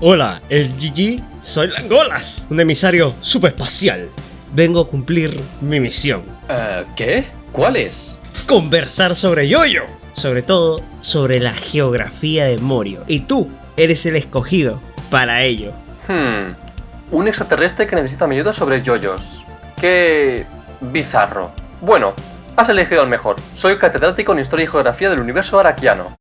Hola, el GG, soy Langolas, un emisario subespacial. Vengo a cumplir mi misión. ¿Qué? ¿Cuál es? Conversar sobre Yoyo, sobre todo sobre la geografía de Morio. Y tú eres el escogido para ello. Un extraterrestre que necesita mi ayuda sobre yoyos. Qué bizarro. Bueno, has elegido al mejor. Soy catedrático en Historia y Geografía del universo araquiano.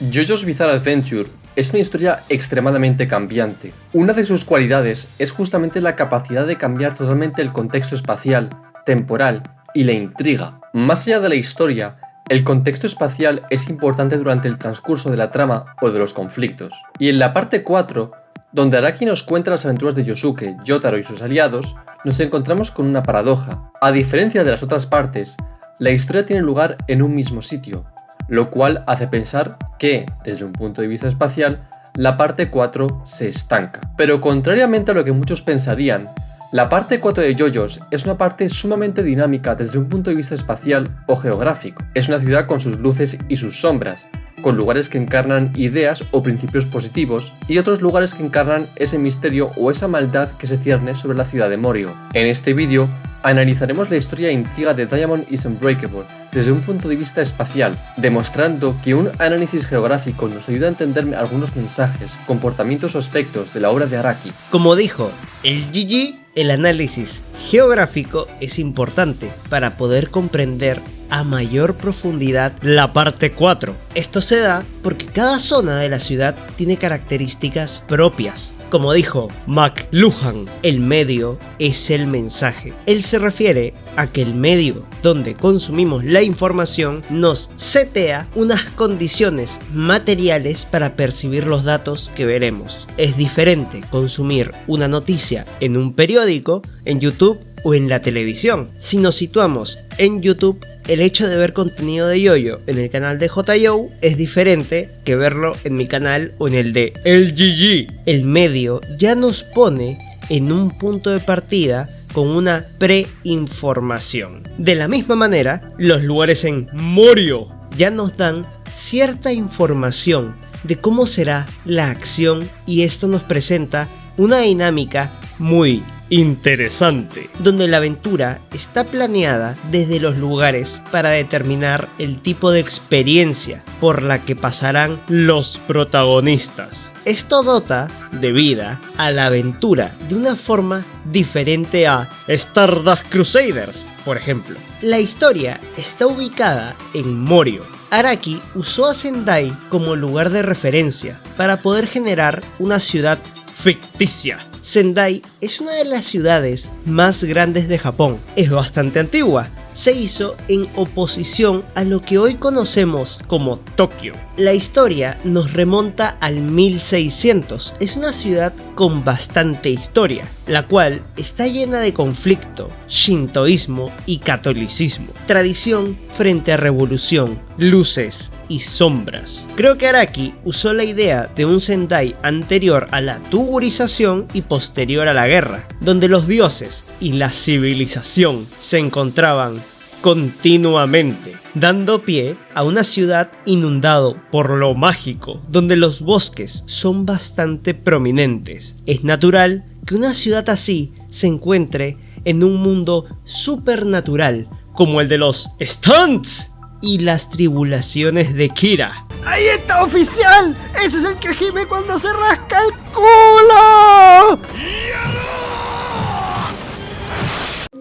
JoJo's Bizarre Adventure es una historia extremadamente cambiante. Una de sus cualidades es justamente la capacidad de cambiar totalmente el contexto espacial, temporal y la intriga. Más allá de la historia, el contexto espacial es importante durante el transcurso de la trama o de los conflictos. Y en la parte 4, donde Araki nos cuenta las aventuras de Yosuke, Yotaro y sus aliados, nos encontramos con una paradoja. A diferencia de las otras partes, la historia tiene lugar en un mismo sitio, lo cual hace pensar que, desde un punto de vista espacial, la parte 4 se estanca. Pero contrariamente a lo que muchos pensarían, la parte 4 de JoJo's es una parte sumamente dinámica desde un punto de vista espacial o geográfico. Es una ciudad con sus luces y sus sombras, con lugares que encarnan ideas o principios positivos y otros lugares que encarnan ese misterio o esa maldad que se cierne sobre la ciudad de Morio. En este vídeo analizaremos la historia e intriga de Diamond is Unbreakable desde un punto de vista espacial, demostrando que un análisis geográfico nos ayuda a entender algunos mensajes, comportamientos o aspectos de la obra de Araki. Como dijo el GG, el análisis geográfico es importante para poder comprender a mayor profundidad la parte 4. Esto se da porque cada zona de la ciudad tiene características propias. Como dijo McLuhan, el medio es el mensaje. Él se refiere a que el medio donde consumimos la información nos setea unas condiciones materiales para percibir los datos que veremos. Es diferente consumir una noticia en un periódico, en YouTube o en la televisión. Si nos situamos en YouTube, el hecho de ver contenido de Yoyo en el canal de JYO es diferente que verlo en mi canal o en el de el GG. El medio ya nos pone en un punto de partida con una preinformación. De la misma manera, los lugares en Morio ya nos dan cierta información de cómo será la acción y esto nos presenta una dinámica muy interesante, donde la aventura está planeada desde los lugares para determinar el tipo de experiencia por la que pasarán los protagonistas. Esto dota de vida a la aventura de una forma diferente a Stardust Crusaders, por ejemplo. La historia está ubicada en Morio. Araki usó a Sendai como lugar de referencia para poder generar una ciudad ficticia. Sendai es una de las ciudades más grandes de Japón. Es bastante antigua. Se hizo en oposición a lo que hoy conocemos como Tokio. La historia nos remonta al 1600. Es una ciudad con bastante historia, la cual está llena de conflicto, shintoísmo y catolicismo. Tradición frente a revolución, luces y sombras. Creo que Araki usó la idea de un Sendai anterior a la tugurización y posterior a la guerra, donde los dioses y la civilización se encontraban continuamente, dando pie a una ciudad inundado por lo mágico, donde los bosques son bastante prominentes. Es natural que una ciudad así se encuentre en un mundo supernatural como el de los stunts y las tribulaciones de Kira. ¡Ahí está, oficial! ¡Ese es el que gime cuando se rasca el culo!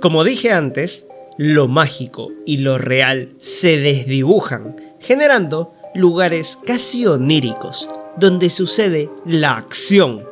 Como dije antes, lo mágico y lo real se desdibujan, generando lugares casi oníricos, donde sucede la acción.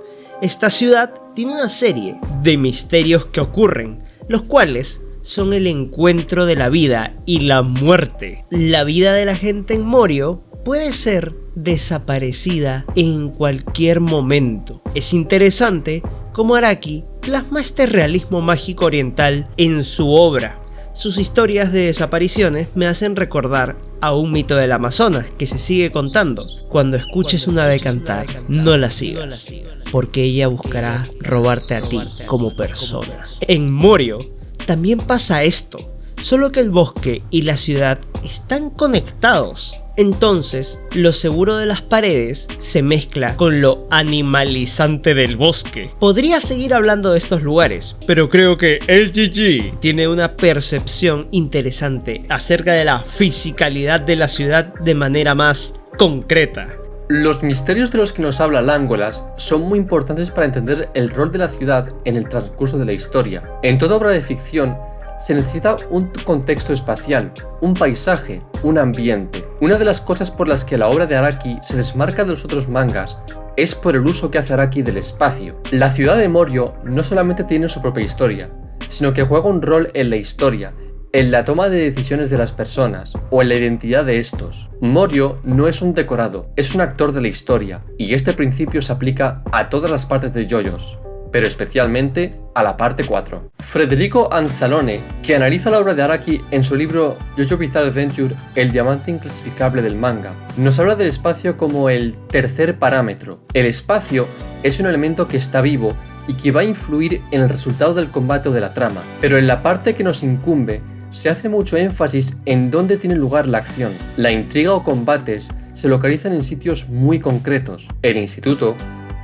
Esta ciudad tiene una serie de misterios que ocurren, los cuales son el encuentro de la vida y la muerte. La vida de la gente en Morio puede ser desaparecida en cualquier momento. Es interesante cómo Araki plasma este realismo mágico oriental en su obra. Sus historias de desapariciones me hacen recordar a un mito del Amazonas que se sigue contando. Cuando escuches una ave cantar, no la sigas, porque ella buscará robarte a ti como persona. En Morio también pasa esto, solo que el bosque y la ciudad están conectados. Entonces, lo seguro de las paredes se mezcla con lo animalizante del bosque. Podría seguir hablando de estos lugares, pero creo que LGG tiene una percepción interesante acerca de la fisicalidad de la ciudad de manera más concreta. Los misterios de los que nos habla Langolas son muy importantes para entender el rol de la ciudad en el transcurso de la historia. En toda obra de ficción, se necesita un contexto espacial, un paisaje, un ambiente. Una de las cosas por las que la obra de Araki se desmarca de los otros mangas es por el uso que hace Araki del espacio. La ciudad de Morio no solamente tiene su propia historia, sino que juega un rol en la historia, en la toma de decisiones de las personas o en la identidad de estos. Morio no es un decorado, es un actor de la historia, y este principio se aplica a todas las partes de JoJo's, pero especialmente a la parte 4. Federico Anzalone, que analiza la obra de Araki en su libro JoJo Bizarre Adventure, el diamante inclasificable del manga, nos habla del espacio como el tercer parámetro. El espacio es un elemento que está vivo y que va a influir en el resultado del combate o de la trama, pero en la parte que nos incumbe se hace mucho énfasis en dónde tiene lugar la acción. La intriga o combates se localizan en sitios muy concretos: el instituto,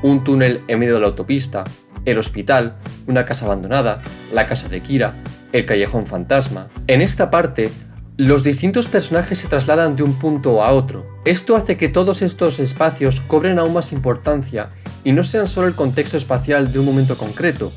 un túnel en medio de la autopista, el hospital, una casa abandonada, la casa de Kira, el callejón fantasma. En esta parte, los distintos personajes se trasladan de un punto a otro. Esto hace que todos estos espacios cobren aún más importancia y no sean solo el contexto espacial de un momento concreto,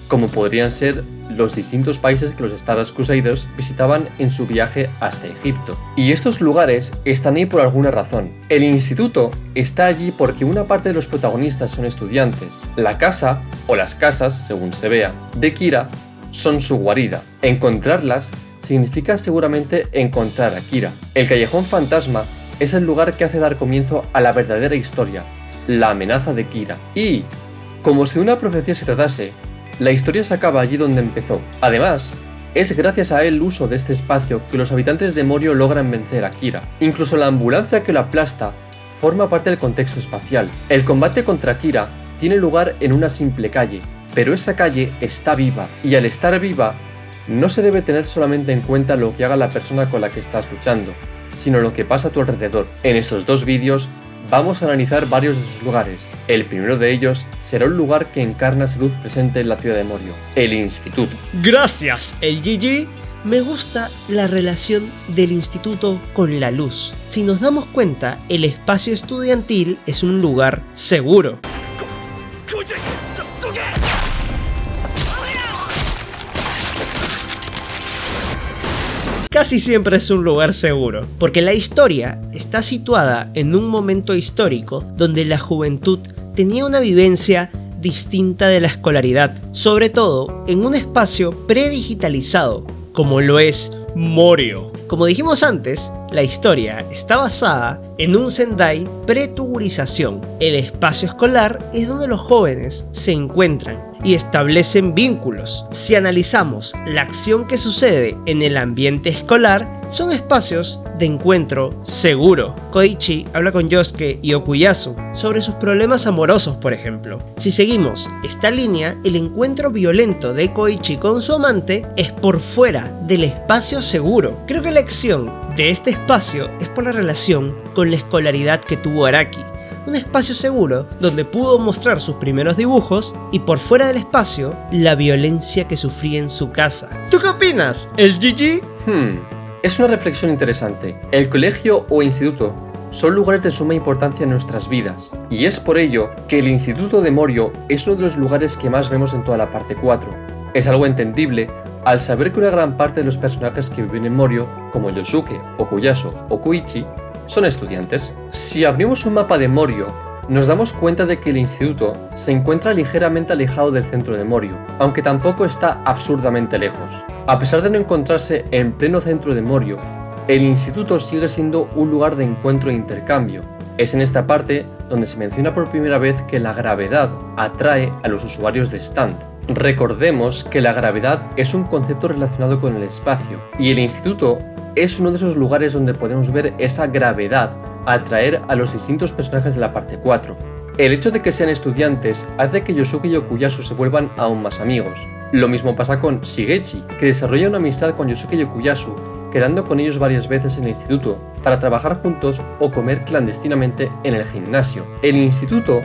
como podrían ser los distintos países que los Stardust Crusaders visitaban en su viaje hasta Egipto. Y estos lugares están ahí por alguna razón. El instituto está allí porque una parte de los protagonistas son estudiantes. La casa, o las casas, según se vea, de Kira son su guarida. Encontrarlas significa seguramente encontrar a Kira. El callejón fantasma es el lugar que hace dar comienzo a la verdadera historia, la amenaza de Kira. Y, como si de una profecía se tratase, la historia se acaba allí donde empezó. Además, es gracias a el uso de este espacio que los habitantes de Morio logran vencer a Kira. Incluso la ambulancia que lo aplasta forma parte del contexto espacial. El combate contra Kira tiene lugar en una simple calle, pero esa calle está viva, y al estar viva, no se debe tener solamente en cuenta lo que haga la persona con la que estás luchando, sino lo que pasa a tu alrededor. En estos dos vídeos vamos a analizar varios de sus lugares. El primero de ellos será un lugar que encarna esa luz presente en la ciudad de Morio, el instituto. Gracias, LGG. Me gusta la relación del instituto con la luz. Si nos damos cuenta, el espacio estudiantil es un lugar seguro. Casi siempre es un lugar seguro, porque la historia está situada en un momento histórico donde la juventud tenía una vivencia distinta de la escolaridad, sobre todo en un espacio predigitalizado, como lo es Morio. Como dijimos antes, la historia está basada en un Sendai pre-tugurización. El espacio escolar es donde los jóvenes se encuentran y establecen vínculos. Si analizamos la acción que sucede en el ambiente escolar, son espacios de encuentro seguro. Koichi habla con Yosuke y Okuyasu sobre sus problemas amorosos, por ejemplo. Si seguimos esta línea, el encuentro violento de Koichi con su amante es por fuera del espacio seguro. Creo que la elección de este espacio es por la relación con la escolaridad que tuvo Araki. Un espacio seguro donde pudo mostrar sus primeros dibujos, y por fuera del espacio, la violencia que sufría en su casa. ¿Tú qué opinas, LGG? Es una reflexión interesante. El colegio o instituto son lugares de suma importancia en nuestras vidas, y es por ello que el instituto de Morio es uno de los lugares que más vemos en toda la parte 4. Es algo entendible al saber que una gran parte de los personajes que viven en Morio, como Yosuke, Okuyasu o Koichi, son estudiantes. Si abrimos un mapa de Morio, nos damos cuenta de que el instituto se encuentra ligeramente alejado del centro de Morio, aunque tampoco está absurdamente lejos. A pesar de no encontrarse en pleno centro de Morio, el instituto sigue siendo un lugar de encuentro e intercambio. Es en esta parte donde se menciona por primera vez que la gravedad atrae a los usuarios de stand. Recordemos que la gravedad es un concepto relacionado con el espacio, y el instituto es uno de esos lugares donde podemos ver esa gravedad atraer a los distintos personajes de la parte 4. El hecho de que sean estudiantes hace que Yosuke y Okuyasu se vuelvan aún más amigos. Lo mismo pasa con Shigechi, que desarrolla una amistad con Yosuke y Okuyasu quedando con ellos varias veces en el instituto para trabajar juntos o comer clandestinamente en el gimnasio. El instituto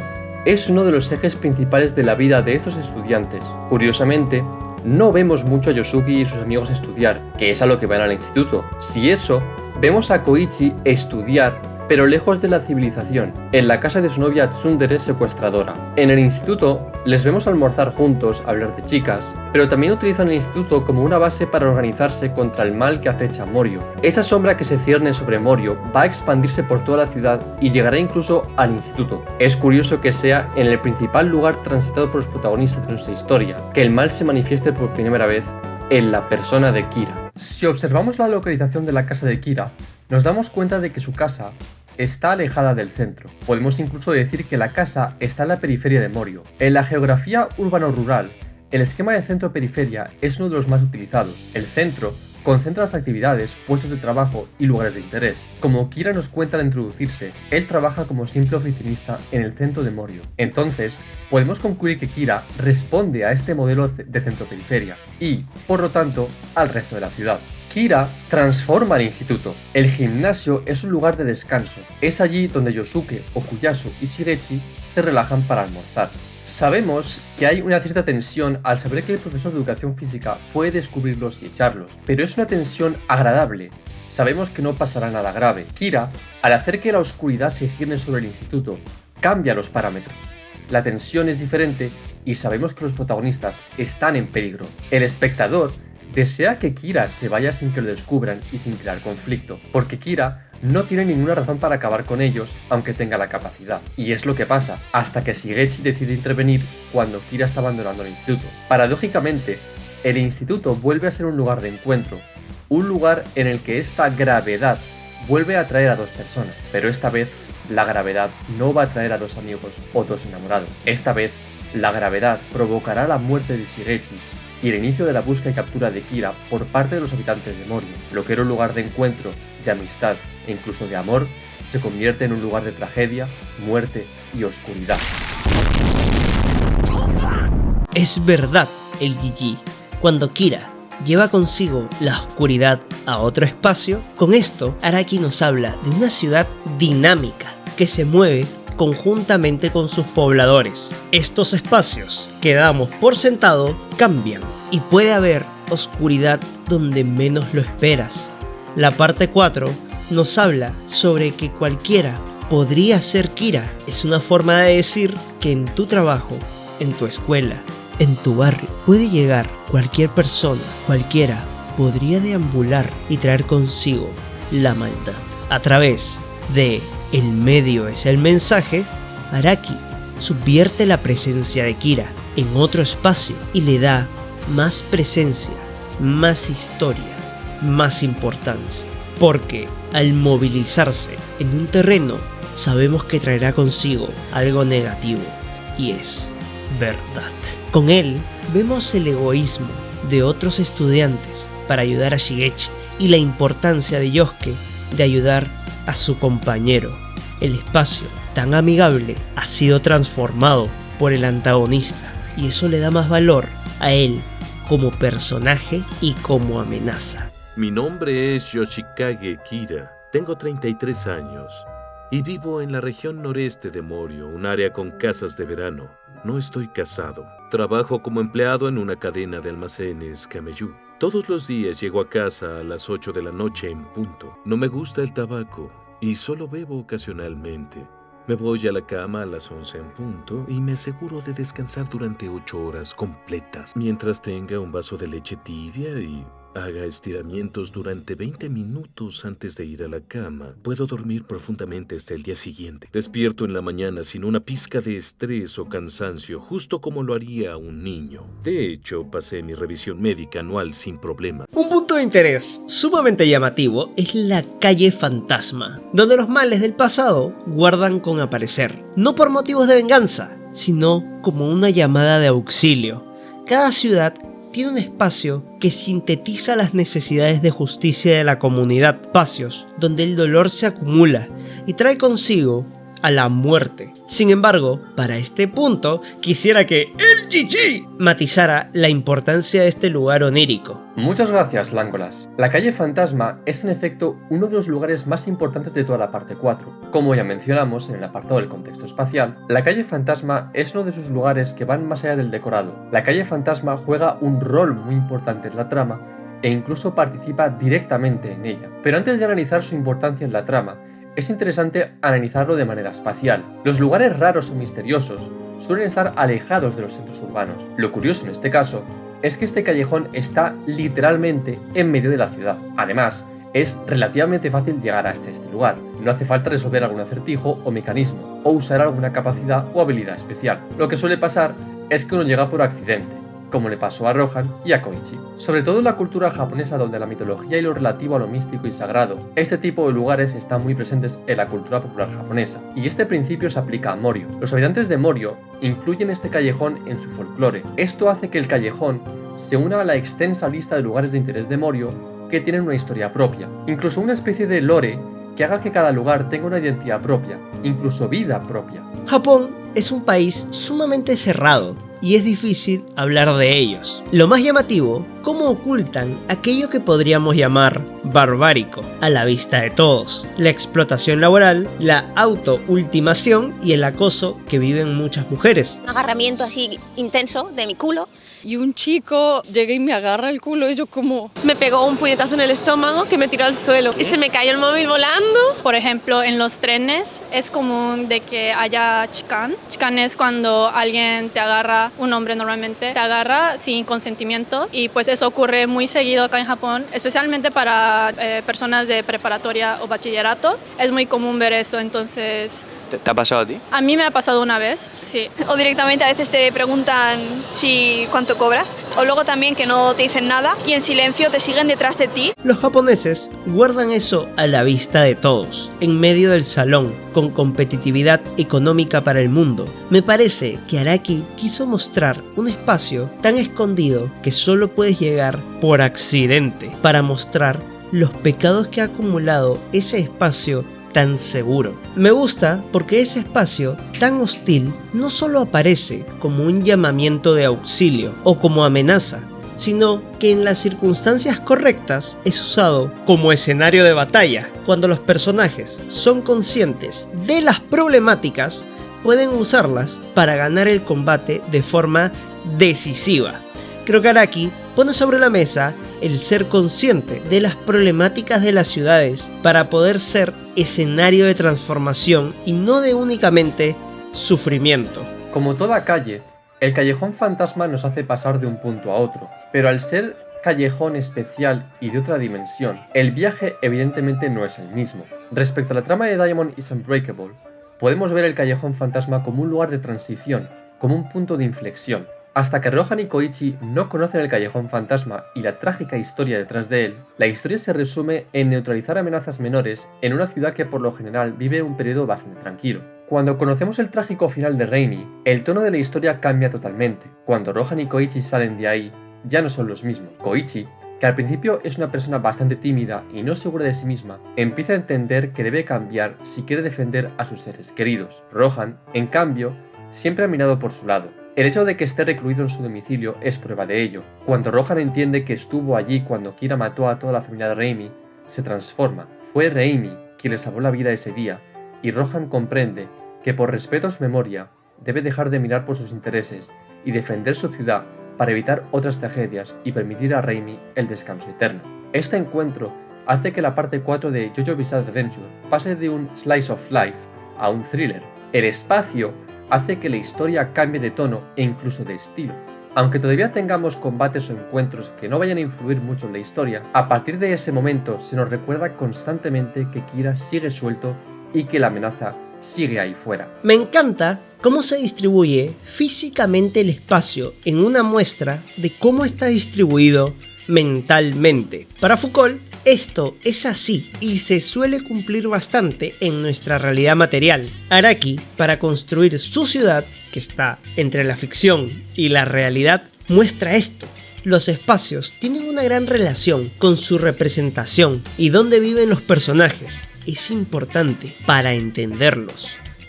es uno de los ejes principales de la vida de estos estudiantes. Curiosamente, no vemos mucho a Yosuke y sus amigos estudiar, que es a lo que van al instituto. Si eso, vemos a Koichi estudiar, pero lejos de la civilización, en la casa de su novia Tsundere secuestradora. En el instituto, les vemos almorzar juntos, hablar de chicas, pero también utilizan el instituto como una base para organizarse contra el mal que acecha a Morio. Esa sombra que se cierne sobre Morio va a expandirse por toda la ciudad y llegará incluso al instituto. Es curioso que sea en el principal lugar transitado por los protagonistas de nuestra historia, que el mal se manifieste por primera vez en la persona de Kira. Si observamos la localización de la casa de Kira, nos damos cuenta de que su casa está alejada del centro. Podemos incluso decir que la casa está en la periferia de Morio. En la geografía urbano-rural, el esquema de centro-periferia es uno de los más utilizados. El centro concentra las actividades, puestos de trabajo y lugares de interés. Como Kira nos cuenta al introducirse, él trabaja como simple oficinista en el centro de Morio. Entonces, podemos concluir que Kira responde a este modelo de centro-periferia y, por lo tanto, al resto de la ciudad. Kira transforma el instituto. El gimnasio es un lugar de descanso. Es allí donde Yosuke, Okuyasu y Shigechi se relajan para almorzar. Sabemos que hay una cierta tensión al saber que el profesor de educación física puede descubrirlos y echarlos, pero es una tensión agradable. Sabemos que no pasará nada grave. Kira, al hacer que la oscuridad se cierne sobre el instituto, cambia los parámetros. La tensión es diferente y sabemos que los protagonistas están en peligro. El espectador desea que Kira se vaya sin que lo descubran y sin crear conflicto, porque Kira no tiene ninguna razón para acabar con ellos, aunque tenga la capacidad. Y es lo que pasa, hasta que Shigechi decide intervenir cuando Kira está abandonando el instituto. Paradójicamente, el instituto vuelve a ser un lugar de encuentro, un lugar en el que esta gravedad vuelve a atraer a dos personas, pero esta vez la gravedad no va a atraer a dos amigos o dos enamorados. Esta vez, la gravedad provocará la muerte de Shigechi y el inicio de la búsqueda y captura de Kira por parte de los habitantes de Morio. Lo que era un lugar de encuentro, de amistad e incluso de amor, se convierte en un lugar de tragedia, muerte y oscuridad. Es verdad, el GG. Cuando Kira lleva consigo la oscuridad a otro espacio, con esto Araki nos habla de una ciudad dinámica que se mueve conjuntamente con sus pobladores. Estos espacios que damos por sentado cambian y puede haber oscuridad donde menos lo esperas. La parte 4 nos habla sobre que cualquiera podría ser Kira. Es una forma de decir que en tu trabajo, en tu escuela, en tu barrio, puede llegar cualquier persona, cualquiera podría deambular y traer consigo la maldad. A través de el medio es el mensaje, Araki subvierte la presencia de Kira en otro espacio y le da más presencia, más historia, más importancia. Porque al movilizarse en un terreno, sabemos que traerá consigo algo negativo, y es verdad. Con él vemos el egoísmo de otros estudiantes para ayudar a Shigechi y la importancia de Yosuke de ayudar a su compañero. El espacio tan amigable ha sido transformado por el antagonista y eso le da más valor a él como personaje y como amenaza. Mi nombre es Yoshikage Kira, tengo 33 años y vivo en la región noreste de Morio, un área con casas de verano. No estoy casado. Trabajo como empleado en una cadena de almacenes Kameyu. Todos los días llego a casa a las 8 de la noche en punto. No me gusta el tabaco y solo bebo ocasionalmente. Me voy a la cama a las 11 en punto y me aseguro de descansar durante 8 horas completas, mientras tenga un vaso de leche tibia y haga estiramientos durante 20 minutos antes de ir a la cama. Puedo dormir profundamente hasta el día siguiente. Despierto en la mañana sin una pizca de estrés o cansancio, justo como lo haría un niño. De hecho, pasé mi revisión médica anual sin problema. Un punto de interés sumamente llamativo es la calle fantasma, donde los males del pasado guardan con aparecer, no por motivos de venganza, sino como una llamada de auxilio. Cada ciudad tiene un espacio que sintetiza las necesidades de justicia de la comunidad, espacios donde el dolor se acumula y trae consigo a la muerte. Sin embargo, para este punto, quisiera que el SGG matizara la importancia de este lugar onírico. Muchas gracias, Lángolas. La calle Fantasma es en efecto uno de los lugares más importantes de toda la parte 4. Como ya mencionamos en el apartado del contexto espacial, la calle Fantasma es uno de esos lugares que van más allá del decorado. La calle Fantasma juega un rol muy importante en la trama e incluso participa directamente en ella. Pero antes de analizar su importancia en la trama, es interesante analizarlo de manera espacial. Los lugares raros o misteriosos suelen estar alejados de los centros urbanos. Lo curioso en este caso es que este callejón está literalmente en medio de la ciudad. Además, es relativamente fácil llegar hasta este lugar. No hace falta resolver algún acertijo o mecanismo, o usar alguna capacidad o habilidad especial. Lo que suele pasar es que uno llega por accidente, como le pasó a Rohan y a Koichi. Sobre todo en la cultura japonesa, donde la mitología y lo relativo a lo místico y sagrado, este tipo de lugares están muy presentes en la cultura popular japonesa, y este principio se aplica a Morio. Los habitantes de Morio incluyen este callejón en su folclore. Esto hace que el callejón se una a la extensa lista de lugares de interés de Morio que tienen una historia propia, incluso una especie de lore que haga que cada lugar tenga una identidad propia, incluso vida propia. Japón es un país sumamente cerrado y es difícil hablar de ellos. Lo más llamativo, cómo ocultan aquello que podríamos llamar barbárico a la vista de todos: la explotación laboral, la autoultimación y el acoso que viven muchas mujeres. Un agarramiento así intenso de mi culo. Y un chico llega y me agarra el culo y yo como... Me pegó un puñetazo en el estómago que me tiró al suelo y se me cayó el móvil volando. Por ejemplo, en los trenes es común de que haya chikan. Chikan es cuando alguien te agarra, un hombre normalmente, te agarra sin consentimiento, y pues eso ocurre muy seguido acá en Japón, especialmente para personas de preparatoria o bachillerato. Es muy común ver eso, entonces... ¿Te ha pasado a ti? A mí me ha pasado una vez, sí. O directamente a veces te preguntan cuánto cobras, o luego también que no te dicen nada y en silencio te siguen detrás de ti. Los japoneses guardan eso a la vista de todos, en medio del salón, con competitividad económica para el mundo. Me parece que Araki quiso mostrar un espacio tan escondido que solo puedes llegar por accidente, para mostrar los pecados que ha acumulado ese espacio tan seguro. Me gusta porque ese espacio tan hostil no solo aparece como un llamamiento de auxilio o como amenaza, sino que en las circunstancias correctas es usado como escenario de batalla. Cuando los personajes son conscientes de las problemáticas, pueden usarlas para ganar el combate de forma decisiva. Creo que Araki pone sobre la mesa el ser consciente de las problemáticas de las ciudades para poder ser escenario de transformación y no de únicamente sufrimiento. Como toda calle, el callejón fantasma nos hace pasar de un punto a otro, pero al ser callejón especial y de otra dimensión, el viaje evidentemente no es el mismo. Respecto a la trama de Diamond is Unbreakable, podemos ver el callejón fantasma como un lugar de transición, como un punto de inflexión. Hasta que Rohan y Koichi no conocen el callejón fantasma y la trágica historia detrás de él, la historia se resume en neutralizar amenazas menores en una ciudad que por lo general vive un periodo bastante tranquilo. Cuando conocemos el trágico final de Reimi, el tono de la historia cambia totalmente. Cuando Rohan y Koichi salen de ahí, ya no son los mismos. Koichi, que al principio es una persona bastante tímida y no segura de sí misma, empieza a entender que debe cambiar si quiere defender a sus seres queridos. Rohan, en cambio, siempre ha mirado por su lado. El hecho de que esté recluido en su domicilio es prueba de ello. Cuando Rohan entiende que estuvo allí cuando Kira mató a toda la familia de Reimi, se transforma. Fue Reimi quien le salvó la vida ese día, y Rohan comprende que por respeto a su memoria, debe dejar de mirar por sus intereses y defender su ciudad para evitar otras tragedias y permitir a Reimi el descanso eterno. Este encuentro hace que la parte 4 de JoJo Bizarre Adventure pase de un slice of life a un thriller. El espacio hace que la historia cambie de tono e incluso de estilo. Aunque todavía tengamos combates o encuentros que no vayan a influir mucho en la historia, a partir de ese momento se nos recuerda constantemente que Kira sigue suelto y que la amenaza sigue ahí fuera. Me encanta cómo se distribuye físicamente el espacio en una muestra de cómo está distribuido mentalmente. Para Foucault, esto es así y se suele cumplir bastante en nuestra realidad material. Araki, para construir su ciudad, que está entre la ficción y la realidad, muestra esto. Los espacios tienen una gran relación con su representación y dónde viven los personajes. Es importante para entenderlos.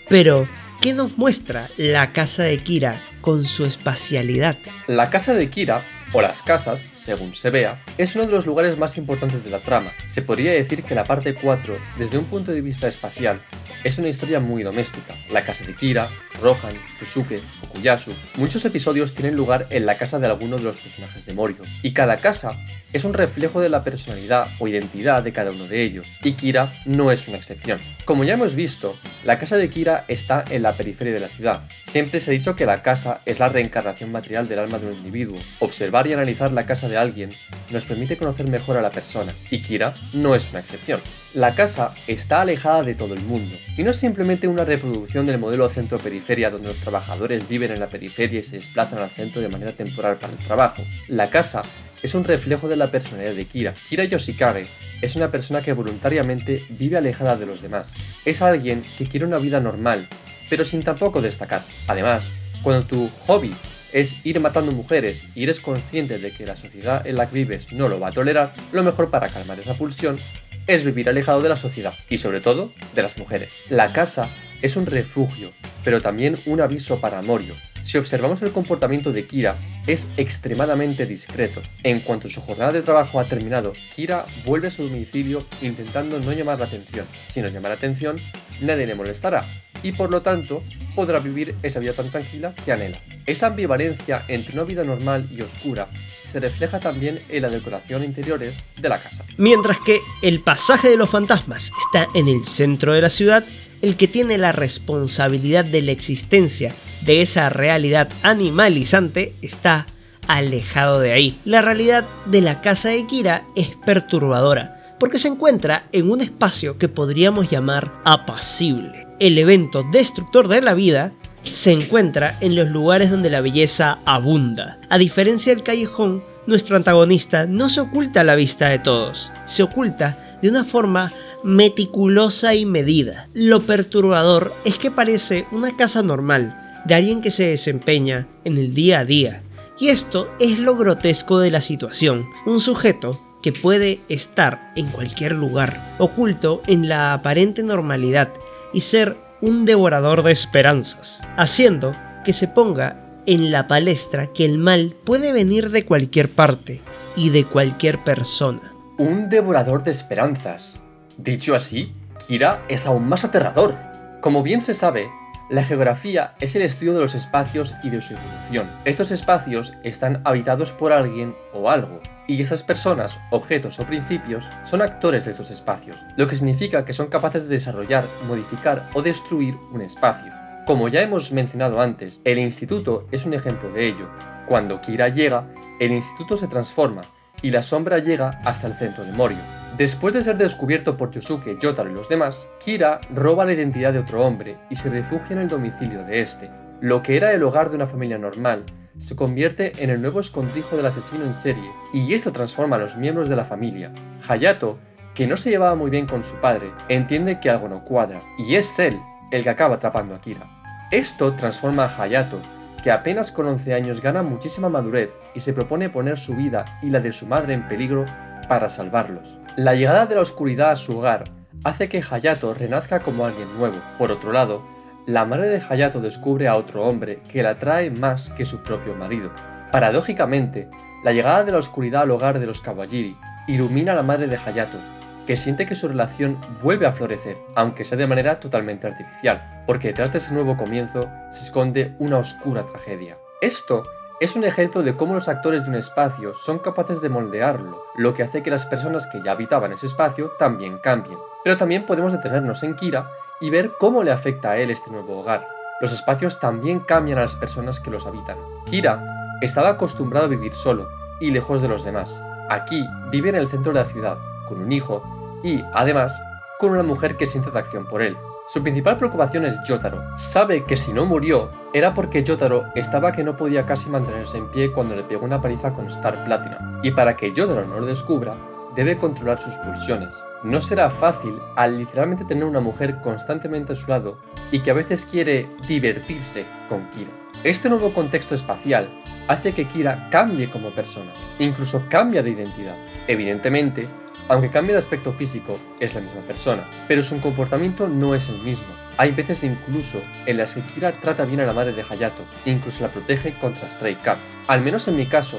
Pero, ¿qué nos muestra la casa de Kira con su espacialidad. La casa de Kira, o las casas, según se vea, es uno de los lugares más importantes de la trama. Se podría decir que la parte 4, desde un punto de vista espacial, es una historia muy doméstica. La casa de Kira, Rohan, Yusuke, Okuyasu, muchos episodios tienen lugar en la casa de alguno de los personajes de Morio, y cada casa es un reflejo de la personalidad o identidad de cada uno de ellos, y Kira no es una excepción. Como ya hemos visto, la casa de Kira está en la periferia de la ciudad. Siempre se ha dicho que la casa es la reencarnación material del alma de un individuo. Observar y analizar la casa de alguien nos permite conocer mejor a la persona, y Kira no es una excepción. La casa está alejada de todo el mundo, y no es simplemente una reproducción del modelo centro-periferia donde los trabajadores viven en la periferia y se desplazan al centro de manera temporal para el trabajo. La casa es un reflejo de la personalidad de Kira. Kira Yoshikage es una persona que voluntariamente vive alejada de los demás. Es alguien que quiere una vida normal, pero sin tampoco destacar. Además, cuando tu hobby es ir matando mujeres y eres consciente de que la sociedad en la que vives no lo va a tolerar, lo mejor para calmar esa pulsión es vivir alejado de la sociedad y sobre todo de las mujeres. La casa es un refugio, pero también un aviso para Morio. Si observamos el comportamiento de Kira, es extremadamente discreto. En cuanto su jornada de trabajo ha terminado, Kira vuelve a su domicilio intentando no llamar la atención. Si no llama la atención, nadie le molestará y por lo tanto podrá vivir esa vida tan tranquila que anhela. Esa ambivalencia entre una vida normal y oscura se refleja también en la decoración interiores de la casa. Mientras que el pasaje de los fantasmas está en el centro de la ciudad, el que tiene la responsabilidad de la existencia de esa realidad animalizante está alejado de ahí. La realidad de la casa de Kira es perturbadora, porque se encuentra en un espacio que podríamos llamar apacible. El evento destructor de la vida se encuentra en los lugares donde la belleza abunda. A diferencia del callejón, nuestro antagonista no se oculta a la vista de todos, se oculta de una forma meticulosa y medida. Lo perturbador es que parece una casa normal, de alguien que se desempeña en el día a día. Y esto es lo grotesco de la situación, un sujeto que puede estar en cualquier lugar, oculto en la aparente normalidad y ser un devorador de esperanzas, haciendo que se ponga en la palestra que el mal puede venir de cualquier parte y de cualquier persona. Un devorador de esperanzas. Dicho así, Kira es aún más aterrador. Como bien se sabe, la geografía es el estudio de los espacios y de su evolución. Estos espacios están habitados por alguien o algo, y estas personas, objetos o principios son actores de estos espacios, lo que significa que son capaces de desarrollar, modificar o destruir un espacio. Como ya hemos mencionado antes, el instituto es un ejemplo de ello. Cuando Kira llega, el instituto se transforma y la sombra llega hasta el centro de Morio. Después de ser descubierto por Yusuke, Yotaro y los demás, Kira roba la identidad de otro hombre y se refugia en el domicilio de este. Lo que era el hogar de una familia normal se convierte en el nuevo escondrijo del asesino en serie, y esto transforma a los miembros de la familia. Hayato, que no se llevaba muy bien con su padre, entiende que algo no cuadra, y es él el que acaba atrapando a Kira. Esto transforma a Hayato, que apenas con 11 años gana muchísima madurez y se propone poner su vida y la de su madre en peligro para salvarlos. La llegada de la oscuridad a su hogar hace que Hayato renazca como alguien nuevo. Por otro lado, la madre de Hayato descubre a otro hombre que la atrae más que su propio marido. Paradójicamente, la llegada de la oscuridad al hogar de los Kawajiri ilumina a la madre de Hayato, que siente que su relación vuelve a florecer, aunque sea de manera totalmente artificial, porque detrás de ese nuevo comienzo se esconde una oscura tragedia. Esto es un ejemplo de cómo los actores de un espacio son capaces de moldearlo, lo que hace que las personas que ya habitaban ese espacio también cambien. Pero también podemos detenernos en Kira y ver cómo le afecta a él este nuevo hogar. Los espacios también cambian a las personas que los habitan. Kira estaba acostumbrado a vivir solo y lejos de los demás. Aquí vive en el centro de la ciudad, con un hijo y, además, con una mujer que siente atracción por él. Su principal preocupación es Yotaro. Sabe que si no murió, era porque Yotaro estaba que no podía casi mantenerse en pie cuando le pegó una paliza con Star Platinum. Y para que Yotaro no lo descubra, debe controlar sus pulsiones. No será fácil al literalmente tener una mujer constantemente a su lado y que a veces quiere divertirse con Kira. Este nuevo contexto espacial hace que Kira cambie como persona, incluso cambia de identidad. Evidentemente, aunque cambie de aspecto físico, es la misma persona, pero su comportamiento no es el mismo. Hay veces incluso en las que Kira trata bien a la madre de Hayato, e incluso la protege contra Stray Cat. Al menos en mi caso,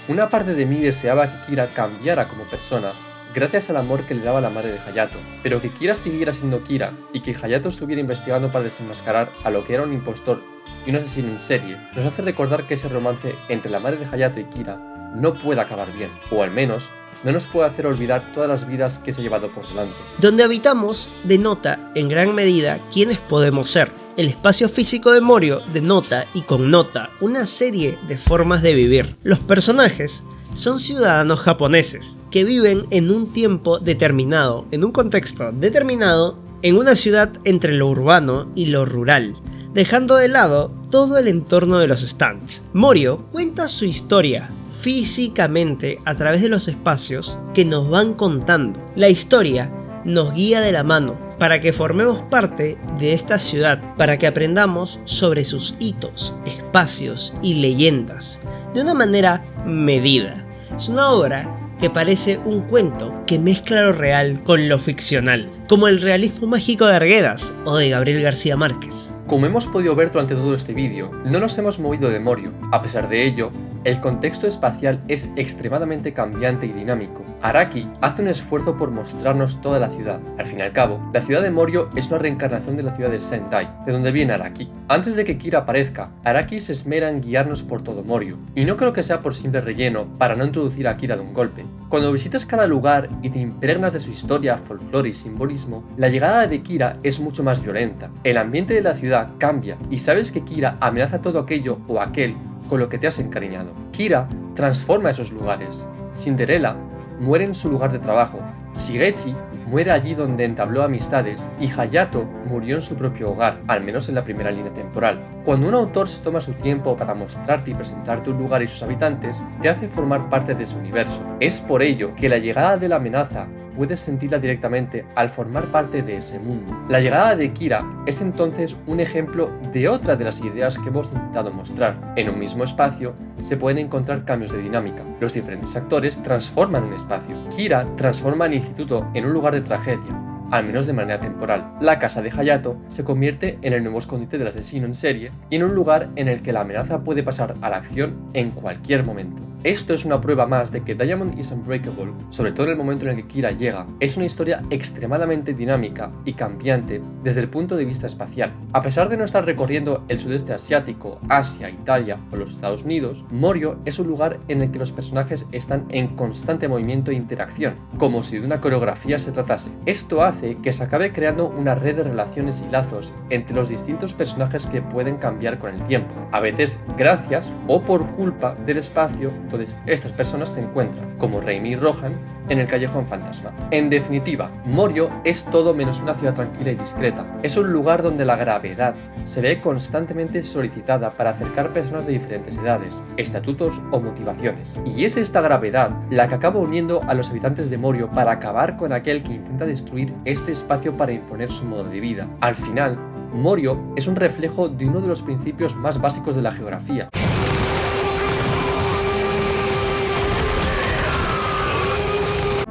una parte de mí deseaba que Kira cambiara como persona gracias al amor que le daba la madre de Hayato, pero que Kira siguiera siendo Kira y que Hayato estuviera investigando para desenmascarar a lo que era un impostor y un asesino en serie, nos hace recordar que ese romance entre la madre de Hayato y Kira no puede acabar bien, o al menos no nos puede hacer olvidar todas las vidas que se ha llevado por delante. Donde habitamos denota en gran medida quiénes podemos ser. El espacio físico de Morio denota y connota una serie de formas de vivir. Los personajes son ciudadanos japoneses que viven en un tiempo determinado, en un contexto determinado, en una ciudad entre lo urbano y lo rural, dejando de lado todo el entorno de los stands. Morio cuenta su historia físicamente a través de los espacios que nos van contando. La historia nos guía de la mano para que formemos parte de esta ciudad, para que aprendamos sobre sus hitos, espacios y leyendas de una manera medida. Es una obra que parece un cuento que mezcla lo real con lo ficcional, como el realismo mágico de Arguedas o de Gabriel García Márquez. Como hemos podido ver durante todo este vídeo, no nos hemos movido de Morio. A pesar de ello, el contexto espacial es extremadamente cambiante y dinámico. Araki hace un esfuerzo por mostrarnos toda la ciudad. Al fin y al cabo, la ciudad de Morio es una reencarnación de la ciudad de Sendai, de donde viene Araki. Antes de que Kira aparezca, Araki se esmera en guiarnos por todo Morio, y no creo que sea por simple relleno para no introducir a Kira de un golpe. Cuando visitas cada lugar y te impregnas de su historia, folclore y simbolismo, la llegada de Kira es mucho más violenta. El ambiente de la ciudad cambia y sabes que Kira amenaza todo aquello o aquel con lo que te has encariñado. Kira transforma esos lugares. Cinderella muere en su lugar de trabajo, Shigechi muere allí donde entabló amistades y Hayato murió en su propio hogar, al menos en la primera línea temporal. Cuando un autor se toma su tiempo para mostrarte y presentarte un lugar y sus habitantes, te hace formar parte de su universo. Es por ello que la llegada de la amenaza puedes sentirla directamente al formar parte de ese mundo. La llegada de Kira es entonces un ejemplo de otra de las ideas que hemos intentado mostrar. En un mismo espacio se pueden encontrar cambios de dinámica. Los diferentes actores transforman un espacio. Kira transforma el instituto en un lugar de tragedia, al menos de manera temporal. La casa de Hayato se convierte en el nuevo escondite del asesino en serie y en un lugar en el que la amenaza puede pasar a la acción en cualquier momento. Esto es una prueba más de que Diamond is Unbreakable, sobre todo en el momento en el que Kira llega, es una historia extremadamente dinámica y cambiante desde el punto de vista espacial. A pesar de no estar recorriendo el sudeste asiático, Asia, Italia o los Estados Unidos, Morio es un lugar en el que los personajes están en constante movimiento e interacción, como si de una coreografía se tratase. Esto hace que se acabe creando una red de relaciones y lazos entre los distintos personajes que pueden cambiar con el tiempo, a veces gracias o por culpa del espacio donde estas personas se encuentran, como Reimi y Rohan en el Callejón Fantasma. En definitiva, Morio es todo menos una ciudad tranquila y discreta. Es un lugar donde la gravedad se ve constantemente solicitada para acercar personas de diferentes edades, estatutos o motivaciones. Y es esta gravedad la que acaba uniendo a los habitantes de Morio para acabar con aquel que intenta destruir este espacio para imponer su modo de vida. Al final, Morio es un reflejo de uno de los principios más básicos de la geografía.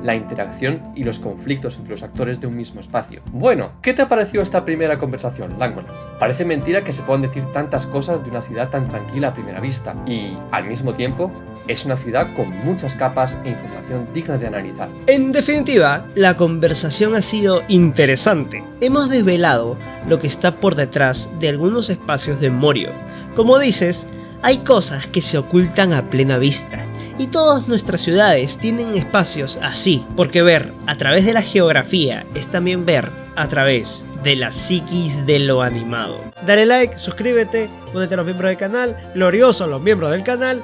La interacción y los conflictos entre los actores de un mismo espacio. Bueno, ¿qué te ha parecido esta primera conversación, Langolas? Parece mentira que se puedan decir tantas cosas de una ciudad tan tranquila a primera vista, y, al mismo tiempo, es una ciudad con muchas capas e información digna de analizar. En definitiva, la conversación ha sido interesante. Hemos desvelado lo que está por detrás de algunos espacios de Morio. Como dices, hay cosas que se ocultan a plena vista. Y todas nuestras ciudades tienen espacios así, porque ver a través de la geografía es también ver a través de la psiquis de lo animado. Dale like, suscríbete, únete a los miembros del canal, gloriosos los miembros del canal.